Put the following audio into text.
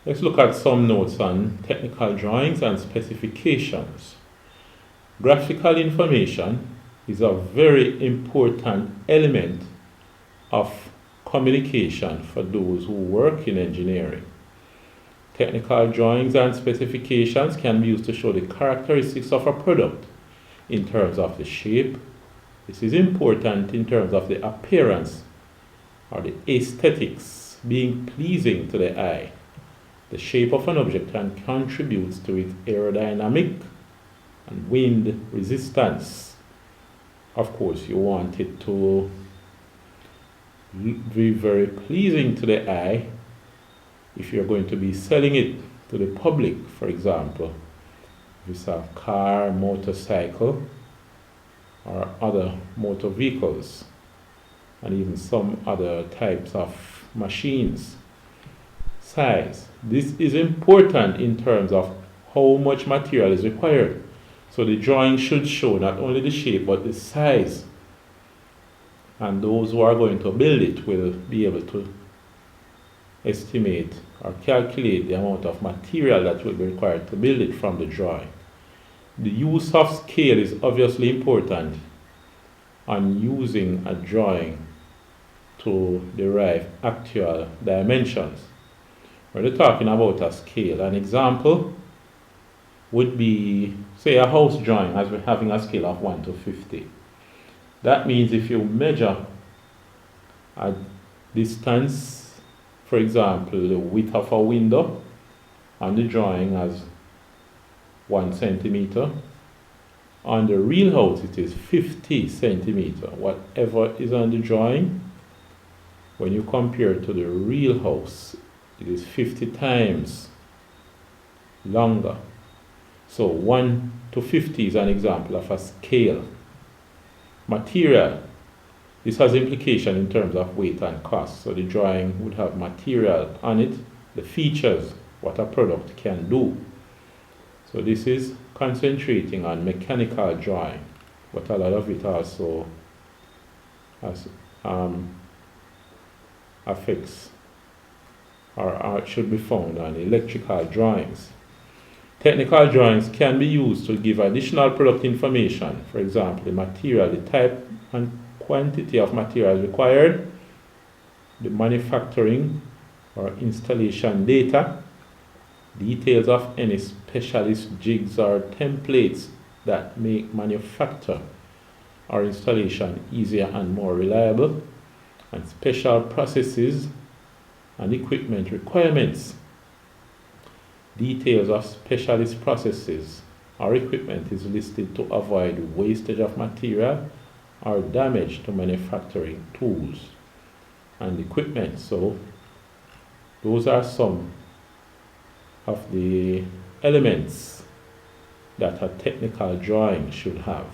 Let's look at some notes on technical drawings and specifications. Graphical information is a very important element of communication for those who work in engineering. Technical drawings and specifications can be used to show the characteristics of a product in terms of the shape. This is important in terms of the appearance or the aesthetics being pleasing to the eye. The shape of an object contributes to its aerodynamic and wind resistance. Of course, you want it to be very pleasing to the eye if you're going to be selling it to the public, for example. If it's a car, motorcycle, or other motor vehicles, and even some other types of machines. Size. This is important in terms of how much material is required. So the drawing should show not only the shape but the size. And those who are going to build it will be able to estimate or calculate the amount of material that will be required to build it from the drawing. The use of scale is obviously important on using a drawing to derive actual dimensions. When we're talking about a scale, an example would be, say, a house drawing as we're having a scale of 1 to 50. That means if you measure a distance, for example, the width of a window on the drawing as 1 centimeter, on the real house it is 50 centimeter. Whatever is on the drawing, when you compare it to the real house, it is 50 times longer. So 1 to 50 is an example of a scale. Material. This has implication in terms of weight and cost. So the drawing would have material on it, the features, what a product can do. So this is concentrating on mechanical drawing, but a lot of it also affects or should be found on electrical drawings. Technical drawings can be used to give additional product information, for example, the material, the type and quantity of materials required, the manufacturing or installation data, details of any specialist jigs or templates that make manufacture or installation easier and more reliable, and special processes and equipment requirements. Details of specialist processes or equipment is listed to avoid wastage of material or damage to manufacturing tools and equipment. So those are some of the elements that a technical drawing should have.